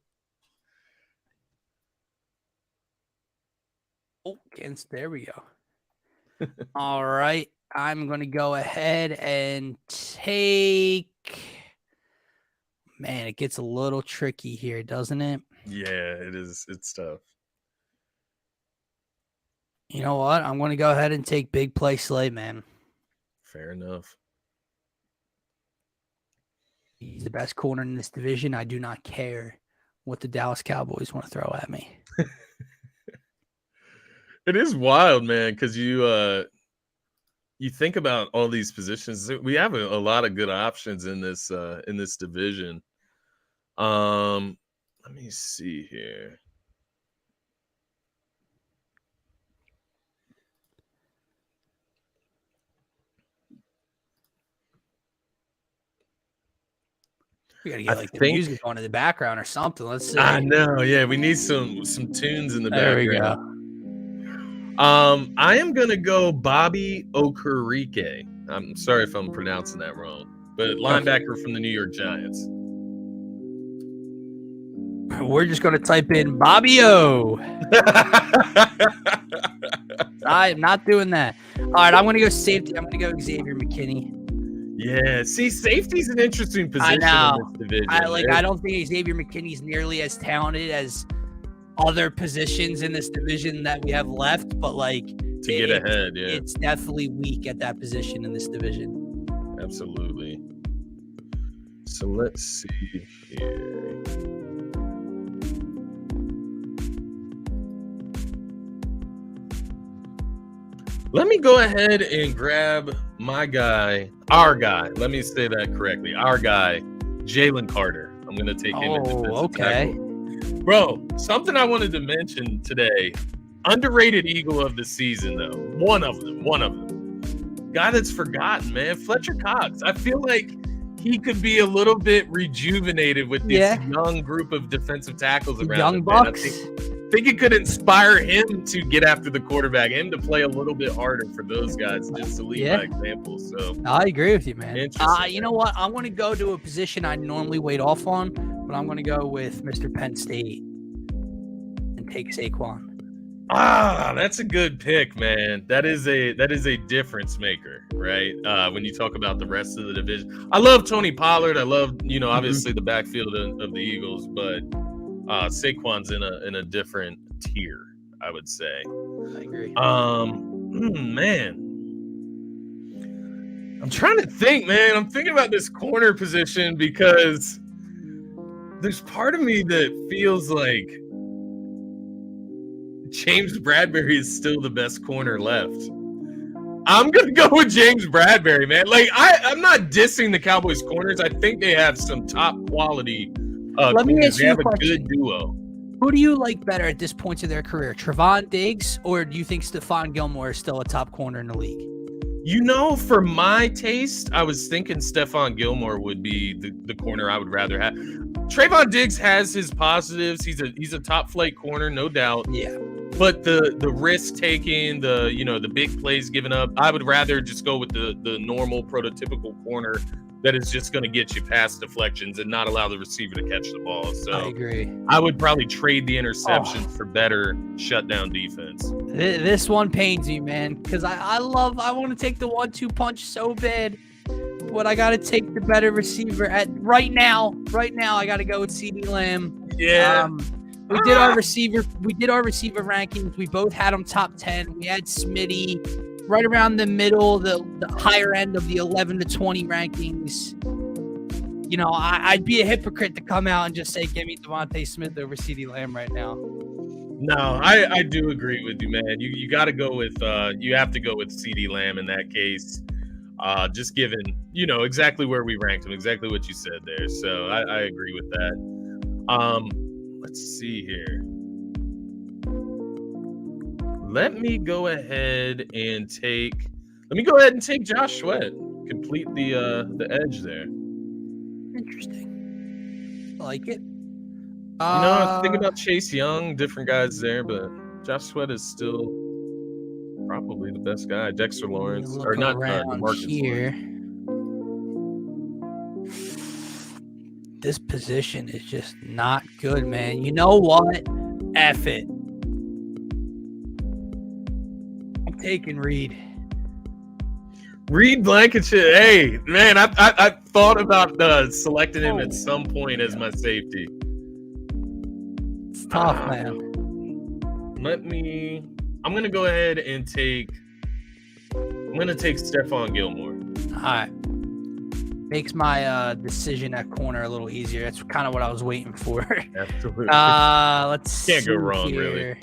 There we go. All right. I'm going to go ahead and take. Man, it gets a little tricky here, doesn't it? Yeah, it is. It's tough. You know what? I'm going to go ahead and take Big Play Slay, man. Fair enough. He's the best corner in this division. I do not care what the Dallas Cowboys want to throw at me. It is wild, man, because you think about all these positions. We have a lot of good options in this division. Let me see here. We gotta get the music on in the background or something. Let's see. I know, yeah. We need some tunes in the background. There we go. I am gonna go Bobby Okereke. I'm sorry if I'm pronouncing that wrong, but linebacker from the New York Giants. We're just gonna type in Bobby O. I'm not doing that. All right, I'm gonna go safety. I'm gonna go Xavier McKinney. Yeah, see, safety's an interesting position in this division. I don't think Xavier McKinney's nearly as talented as other positions in this division that we have left, but to get ahead, yeah, it's definitely weak at that position in this division. Absolutely. So let's see here. Let me go ahead and grab our guy. Let me say that correctly. Our guy, Jalen Carter. I'm going to take him in defensive tackle. Bro, something I wanted to mention today. Underrated Eagle of the season, though. One of them. Guy that's forgotten, man. Fletcher Cox. I feel like he could be a little bit rejuvenated with this young group of defensive tackles around young him. Bucks. I think it could inspire him to get after the quarterback, him to play a little bit harder for those guys, just to lead by example. So I agree with you, man. Interesting. You know what? I'm going to go to a position I normally wait off on, but I'm going to go with Mr. Penn State and take Saquon. That's a good pick, man. That is a difference maker, right? When you talk about the rest of the division, I love Tony Pollard. I love, obviously the backfield of the Eagles, but Saquon's in a different tier, I would say. I agree. Man, I'm trying to think, man. I'm thinking about this corner position because there's part of me that feels like James Bradbury is still the best corner left. I'm going to go with James Bradbury, man. I'm not dissing the Cowboys corners. I think they have some top quality Let me ask you a question. They have a good duo. Who do you like better at this point of their career, Trevon Diggs, or do you think Stephon Gilmore is still a top corner in the league? For my taste, I was thinking Stephon Gilmore would be the corner I would rather have. Trevon Diggs has his positives. He's a top flight corner, no doubt. Yeah. But the risk taking, the big plays given up, I would rather just go with the normal prototypical corner that is just going to get you past deflections and not allow the receiver to catch the ball. So I agree. I would probably trade the interception for better shutdown defense. This one pains me, man, because I want to take the 1-2 punch so bad, but I got to take the better receiver right now. Right now, I got to go with CeeDee Lamb. Yeah. We did our receiver rankings. We both had them top 10. We had Smitty right around the middle, the higher end of the 11 to 20 rankings. I'd be a hypocrite to come out and just say, give me Devontae Smith over CeeDee Lamb right now. No, I do agree with you, man. You got to go with you have to go with CeeDee Lamb in that case. Just given, exactly where we ranked him, exactly what you said there. So I agree with that. Let's see here. Let me go ahead and take Josh Sweat. Complete the edge there. Interesting. I like it. I was thinking about Chase Young, different guys there, but Josh Sweat is still probably the best guy. Dexter Lawrence, or not Marcus here. Lawrence. This position is just not good, man. You know what? F it. taking Reed. Reed Blankenship. Hey, man, I thought about selecting him at some point as my safety. It's tough, man. I'm gonna go ahead and take Stephon Gilmore. All right. Makes my decision at corner a little easier. That's kind of what I was waiting for. Absolutely. Let's Can't go see wrong, here. really.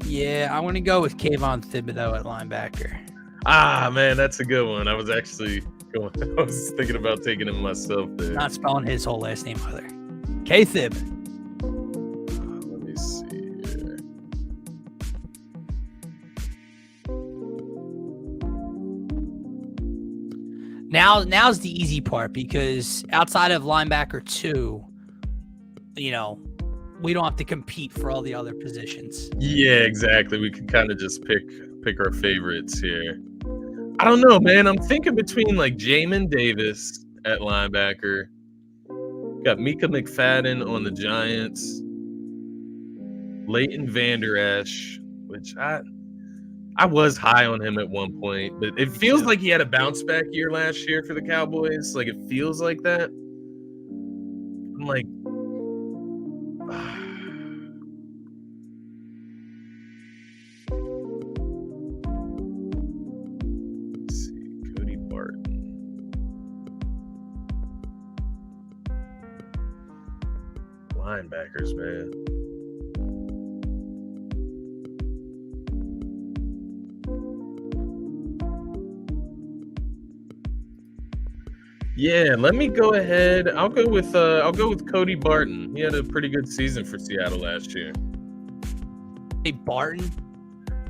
Yeah, I'm going to go with Kayvon Thibodeau at linebacker. Ah, man, that's a good one. I was thinking about taking him myself there. Not spelling his whole last name either. K-Thib. Let me see here. Now's the easy part, because outside of linebacker 2, we don't have to compete for all the other positions. Yeah, exactly. We can kind of just pick our favorites here. I don't know, man. I'm thinking between like Jamin Davis at linebacker. Got Mika McFadden on the Giants. Leighton Vander Esch, which I was high on him at one point, but it feels like he had a bounce back year last year for the Cowboys. Like, it feels like that. I'm like, let's see, Cody Barton. Linebackers, man. Yeah, let me go ahead. I'll go with Cody Barton. He had a pretty good season for Seattle last year. Hey, Barton?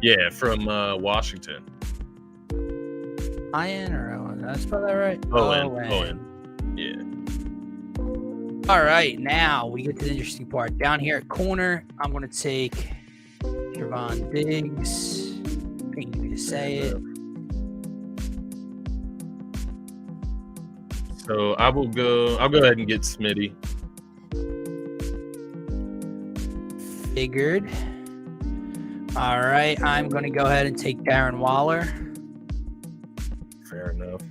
Yeah, from Washington. Ian or Owen? Did I spell that right? Owen. Yeah. All right, now we get to the interesting part. Down here at corner, I'm going to take Trevon Diggs. Can't get me to say it. So I'll go ahead and get Smitty. Figured. All right, I'm going to go ahead and take Darren Waller. Fair enough.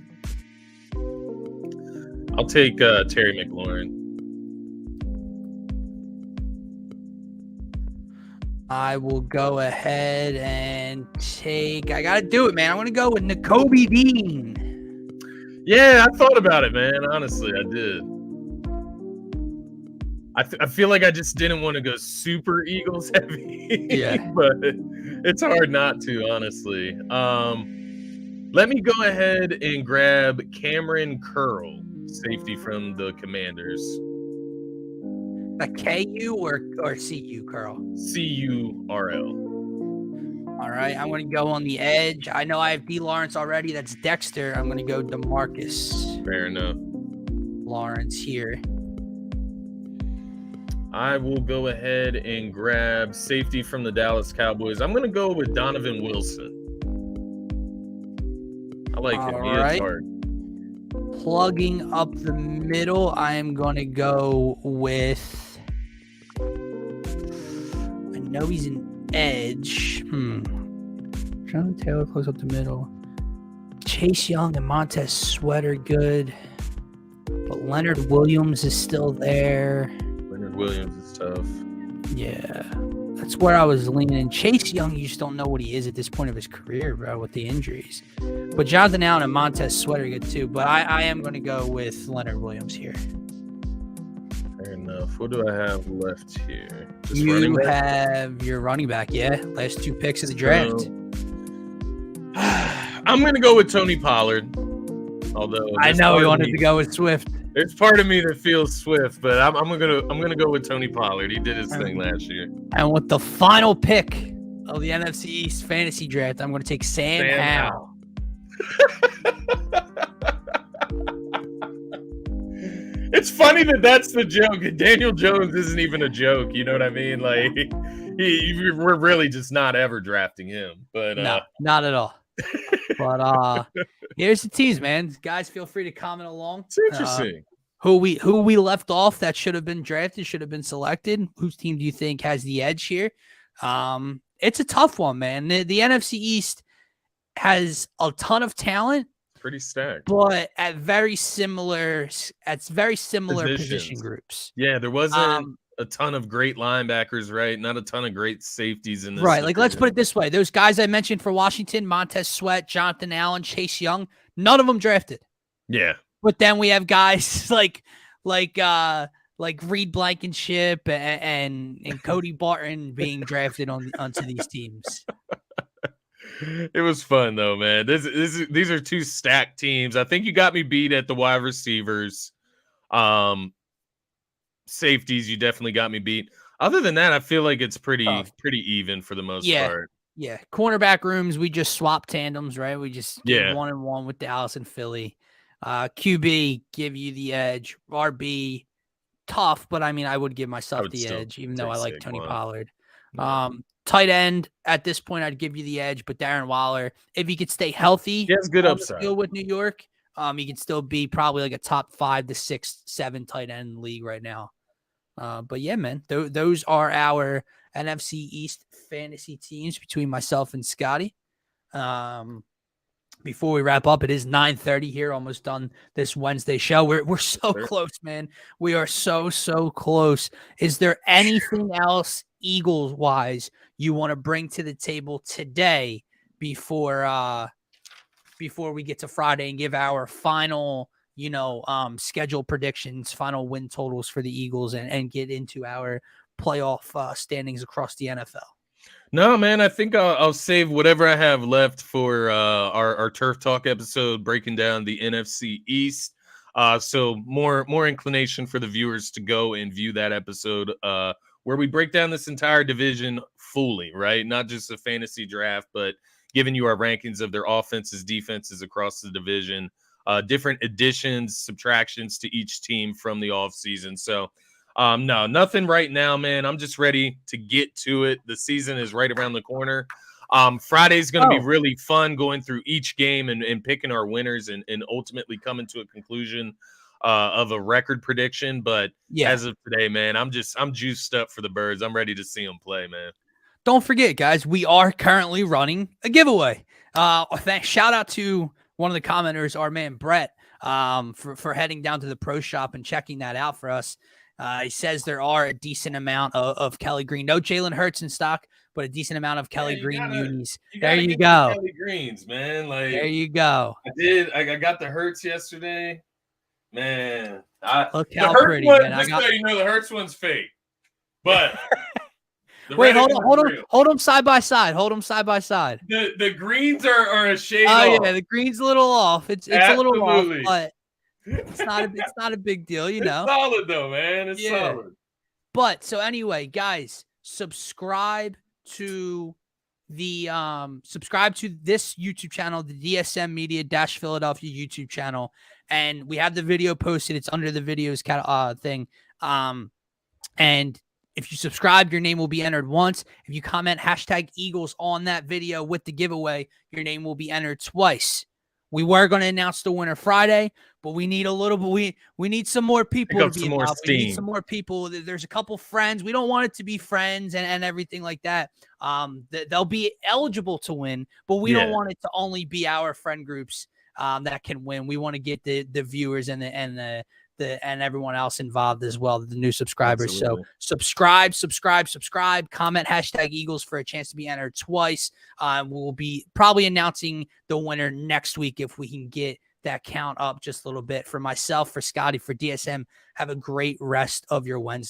I'll take Terry McLaurin. I will go ahead and take... I got to do it, man. I'm going to go with Nakobe Dean. Yeah, I thought about it, man. Honestly, I did. I feel like I just didn't want to go super Eagles heavy. Yeah. But it's hard not to, honestly. Let me go ahead and grab Cameron Curl, safety from the Commanders. A KU or CU, Carl? CURL. All right, I'm going to go on the edge. I know I have D. Lawrence already. That's Dexter. I'm going to go DeMarcus Fair enough. Lawrence here. I will go ahead and grab safety from the Dallas Cowboys. I'm going to go with Donovan Wilson. I like him. He is hard. Plugging up the middle, I am going to go with... I know he's an edge. Jonathan Taylor close up the middle. Chase Young and Montez Sweat are good. But Leonard Williams is still there. Leonard Williams is tough. Yeah. That's where I was leaning. Chase Young, you just don't know what he is at this point of his career, bro, with the injuries. But Jonathan Allen and Montez Sweat are good too. But I am going to go with Leonard Williams here. Fair enough. What do I have left here? Just you have your running back, yeah. Last 2 picks of the draft. I'm going to go with Tony Pollard. Although I know he wanted to go with Swift. There's part of me that feels Swift, but I'm gonna go with Tony Pollard. He did his thing last year. And with the final pick of the NFC East fantasy draft, I'm going to take Sam Howell. It's funny that's the joke. Daniel Jones isn't even a joke. You know what I mean? Like, We're really just not ever drafting him. But No, not at all. But here's the tease, man. Guys, feel free to comment along. It's interesting. Who we left off that should have been drafted, should have been selected. Whose team do you think has the edge here? It's a tough one, man. The NFC East has a ton of talent, pretty stacked, but at very similar position groups. Yeah, there wasn't a ton of great linebackers, right? Not a ton of great safeties in this. Right, like let's put it this way: those guys I mentioned for Washington, Montez Sweat, Jonathan Allen, Chase Young, none of them drafted. Yeah, but then we have guys like Reed Blankenship and Cody Barton being drafted onto these teams. It was fun though, man. These are two stacked teams. I think you got me beat at the wide receivers. Safeties, you definitely got me beat. Other than that, I feel like it's pretty even for the most part. Yeah. Cornerback rooms, we just swap tandems, right? We just get 1-1 with Dallas and Philly. QB, give you the edge. RB, tough, but I mean, I would give myself the edge, even though I like Tony Pollard. Yeah. Tight end, at this point, I'd give you the edge, but Darren Waller, if he could stay healthy, he has good upside with New York, he can still be probably like a top 5 to 6, 7 tight end in the league right now. But yeah, man, those are our NFC East fantasy teams between myself and Scotty. Before we wrap up, it is 9:30 here, almost done this Wednesday show. We're so close, man. We are so close. Is there anything else Eagles-wise you want to bring to the table today before we get to Friday and give our final, schedule predictions, final win totals for the Eagles and get into our playoff standings across the NFL? No, man, I think I'll save whatever I have left for our Turf Talk episode breaking down the NFC East. So more inclination for the viewers to go and view that episode where we break down this entire division fully, right? Not just a fantasy draft, but giving you our rankings of their offenses, defenses across the division, different additions, subtractions to each team from the offseason. So no, nothing right now, man. I'm just ready to get to it. The season is right around the corner. Friday's going to be really fun going through each game and picking our winners and ultimately coming to a conclusion of a record prediction. But as of today, man, I'm juiced up for the Birds. I'm ready to see them play, man. Don't forget, guys, we are currently running a giveaway. Shout out to one of the commenters, our man Brett, for heading down to the pro shop and checking that out for us. He says there are a decent amount of Kelly Green. No Jalen Hurts in stock, but a decent amount of Kelly Green unis. There you go. Kelly Greens, man. Like, there you go. I got the Hurts yesterday. Man. Look how pretty, man. Just so you know, the Hurts one's fake. But wait, hold them side by side. Hold them side by side. The greens are a shade off. Oh, yeah, the green's a little off. It's a little off, but it's not a big deal, It's solid though, man. It's solid. But so anyway, guys, subscribe to this YouTube channel, the DSM-Media Philadelphia YouTube channel, and we have the video posted. It's under the videos thing. And if you subscribe, your name will be entered once. If you comment #Eagles on that video with the giveaway, your name will be entered twice. We were going to announce the winner Friday, but we need we need some more people to be involved. We need some more people. There's a couple friends. We don't want it to be friends and everything like that. They'll be eligible to win, but we don't want it to only be our friend groups that can win. We want to get the viewers and everyone else involved as well, the new subscribers. Absolutely. So subscribe, comment #Eagles for a chance to be entered twice. We'll be probably announcing the winner next week if we can get that count up just a little bit. For myself, for Scotty, for DSM, have a great rest of your Wednesday.